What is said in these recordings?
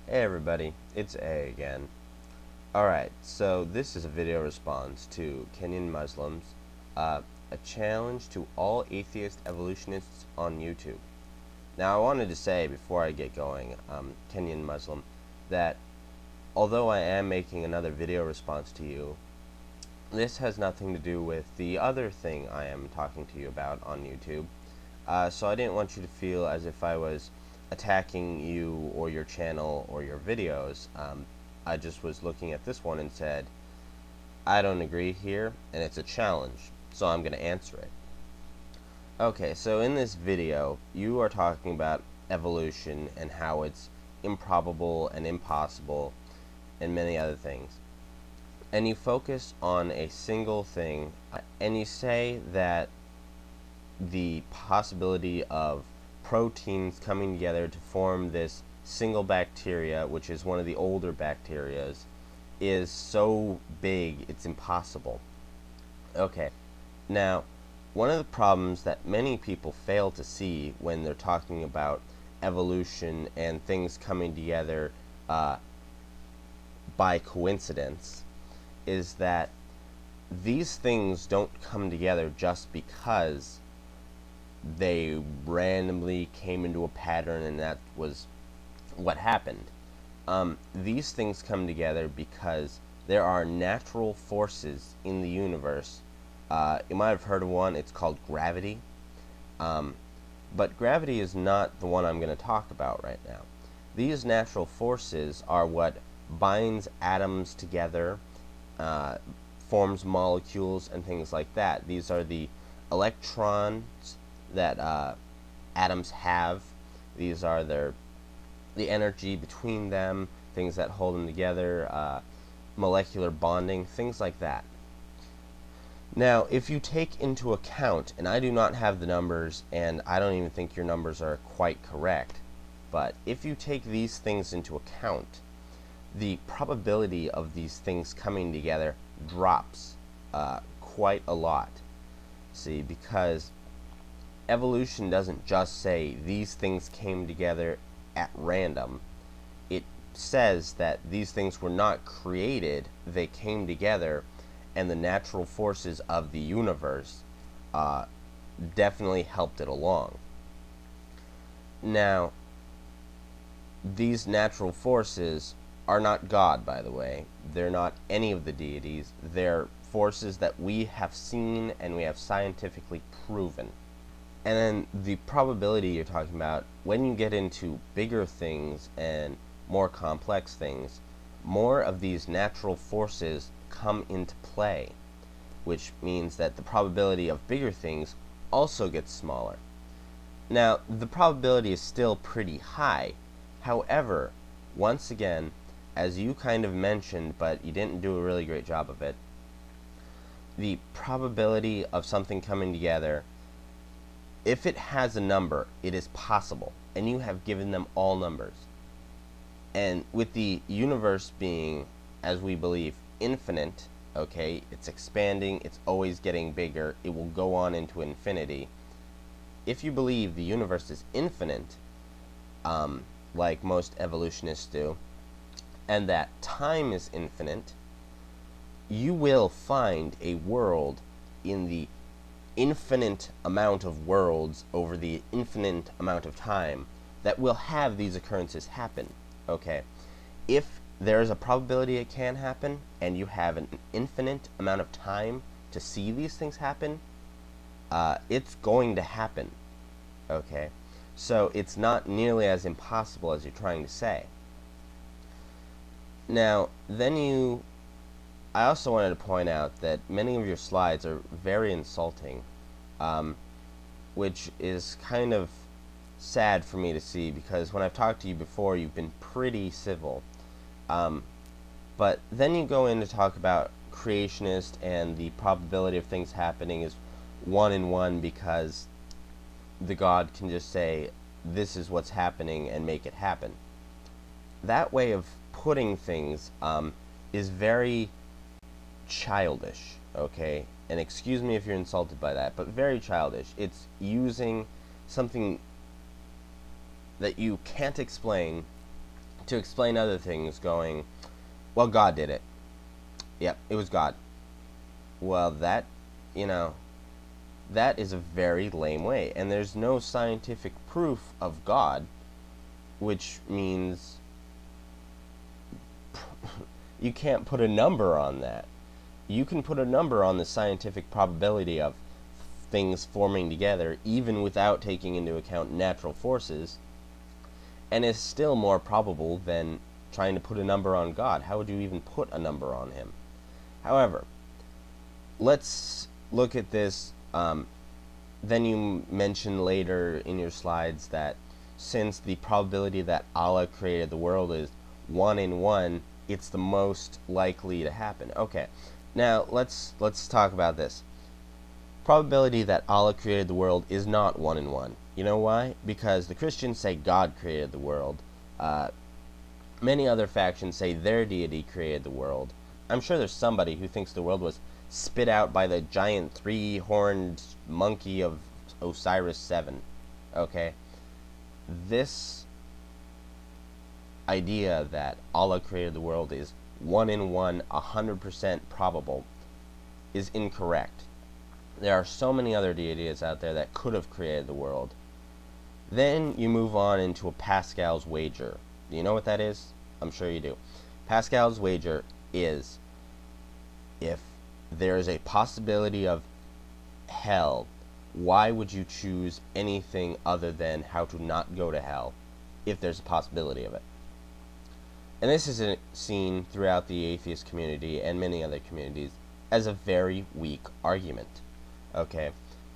Hey everybody, it's A again. Alright, so this is a video response to Kenyan Muslims, a challenge to all atheist evolutionists on YouTube. Now I wanted to say before I get going, Kenyan Muslim, that although I am making another video response to you, this has nothing to do with the other thing I am talking to you about on YouTube. So I didn't want you to feel as if I was attacking you or your channel or your videos. I just was looking at this one and said, I don't agree here, and it's a challenge, so I'm going to answer it. Okay, so in this video, you are talking about evolution and how it's improbable and impossible and many other things. And you focus on a single thing, and you say that the possibility of proteins coming together to form this single bacteria, which is one of the older bacterias, is so big it's impossible. Okay, now one of the problems that many people fail to see when they're talking about evolution and things coming together by coincidence is that these things don't come together just because they randomly came into a pattern and that was what happened. These things come together because there are natural forces in the universe. You might have heard of one, it's called gravity. But gravity is not the one I'm going to talk about right now. These natural forces are what binds atoms together, forms molecules and things like that. These are the electrons that atoms have. These are the energy between them, things that hold them together, molecular bonding, things like that. Now, if you take into account, and I do not have the numbers, and I don't even think your numbers are quite correct, but if you take these things into account, the probability of these things coming together drops quite a lot. See, because evolution doesn't just say these things came together at random. It says that these things were not created, they came together, and the natural forces of the universe definitely helped it along. Now, these natural forces are not God, by the way. They're not any of the deities. They're forces that we have seen and we have scientifically proven. And then the probability you're talking about, when you get into bigger things and more complex things, more of these natural forces come into play, which means that the probability of bigger things also gets smaller. Now, the probability is still pretty high. However, once again, as you kind of mentioned, but you didn't do a really great job of it, the probability of something coming together, if it has a number, it is possible, and you have given them all numbers. And with the universe being, as we believe, infinite, okay, it's expanding, it's always getting bigger, it will go on into infinity. If you believe the universe is infinite, like most evolutionists do, and that time is infinite, you will find a world in the infinite amount of worlds over the infinite amount of time that will have these occurrences happen. Okay, if there is a probability it can happen and you have an infinite amount of time to see these things happen, it's going to happen. Okay, so it's not nearly as impossible as you're trying to say. Now, I also wanted to point out that many of your slides are very insulting, which is kind of sad for me to see because when I've talked to you before, you've been pretty civil. But then you go in to talk about creationist and the probability of things happening is 1 in 1 because the God can just say, this is what's happening and make it happen. That way of putting things is very childish, okay? And excuse me if you're insulted by that, but very childish. It's using something that you can't explain to explain other things, going, well, God did it. Yep, it was God. Well, that, you know, that is a very lame way, and there's no scientific proof of God, which means you can't put a number on that. You can put a number on the scientific probability of things forming together, even without taking into account natural forces, and it's still more probable than trying to put a number on God. How would you even put a number on him? However, let's look at this. Then you mention later in your slides that since the probability that Allah created the world is 1 in 1, it's the most likely to happen. Okay, now let's talk about this. Probability that Allah created the world is not 1 in 1. You know why? Because the Christians say God created the world. Many other factions say their deity created the world. I'm sure there's somebody who thinks the world was spit out by the giant 3-horned monkey of Osiris 7. Okay? This idea that Allah created the world is 1 in 1, 100% probable, is incorrect. There are so many other deities out there that could have created the world. Then you move on into a Pascal's wager. Do you know what that is? I'm sure you do. Pascal's wager is if there is a possibility of hell, why would you choose anything other than how to not go to hell if there's a possibility of it? And this is seen throughout the atheist community and many other communities as a very weak argument. Okay,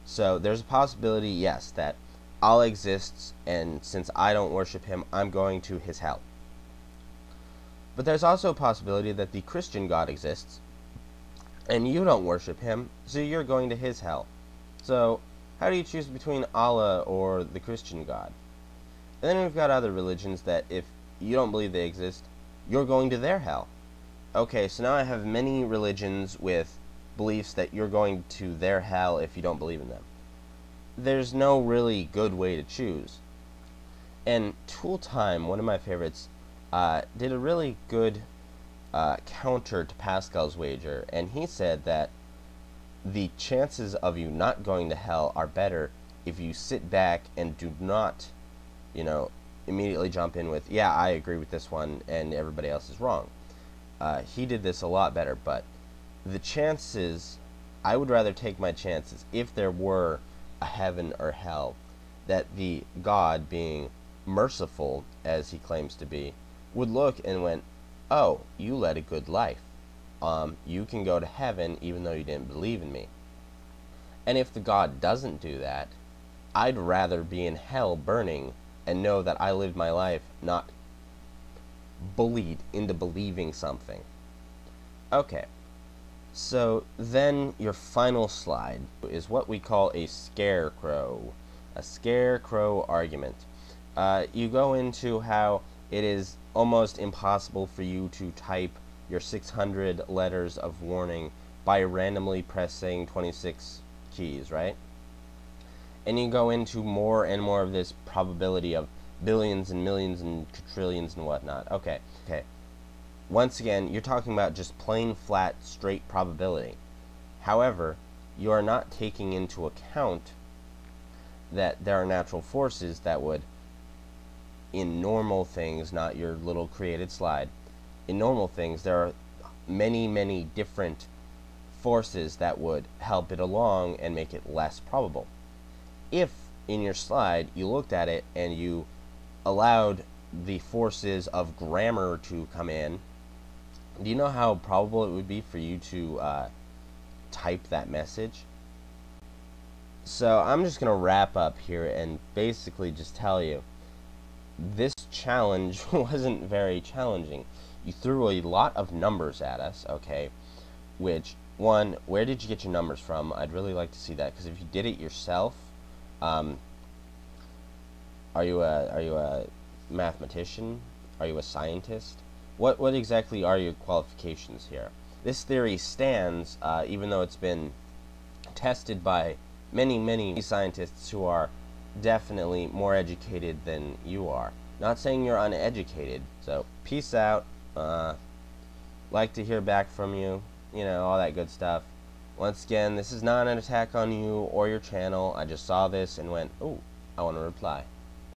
so there's a possibility, yes, that Allah exists, and since I don't worship him, I'm going to his hell. But there's also a possibility that the Christian God exists, and you don't worship him, so you're going to his hell. So, how do you choose between Allah or the Christian God? And then we've got other religions that if you don't believe they exist, you're going to their hell. Okay, so now I have many religions with beliefs that you're going to their hell if you don't believe in them. There's no really good way to choose. And Tool Time, one of my favorites, did a really good counter to Pascal's wager, and he said that the chances of you not going to hell are better if you sit back and do not, immediately jump in with, yeah, I agree with this one, and everybody else is wrong. He did this a lot better, but the chances, I would rather take my chances, if there were a heaven or hell, that the God, being merciful, as he claims to be, would look and went, oh, you led a good life. You can go to heaven even though you didn't believe in me. And if the God doesn't do that, I'd rather be in hell burning and know that I lived my life not bullied into believing something. Okay, so then your final slide is what we call a scarecrow argument. You go into how it is almost impossible for you to type your 600 letters of warning by randomly pressing 26 keys, right? And you go into more and more of this probability of billions and millions and quadrillions and whatnot. Okay. Once again, you're talking about just plain, flat, straight probability. However, you are not taking into account that there are natural forces that would, in normal things, not your little created slide, in normal things, there are many, many different forces that would help it along and make it less probable. If, in your slide, you looked at it and you allowed the forces of grammar to come in, do you know how probable it would be for you to type that message? So I'm just going to wrap up here and basically just tell you, this challenge wasn't very challenging. You threw a lot of numbers at us, okay, which, one, where did you get your numbers from? I'd really like to see that, because if you did it yourself, are you a mathematician? Are you a scientist? What exactly are your qualifications here? This theory stands, even though it's been tested by many, many scientists who are definitely more educated than you are. Not saying you're uneducated. So, peace out. Like to hear back from you. You know, all that good stuff. Once again, this is not an attack on you or your channel. I just saw this and went, ooh, I want to reply.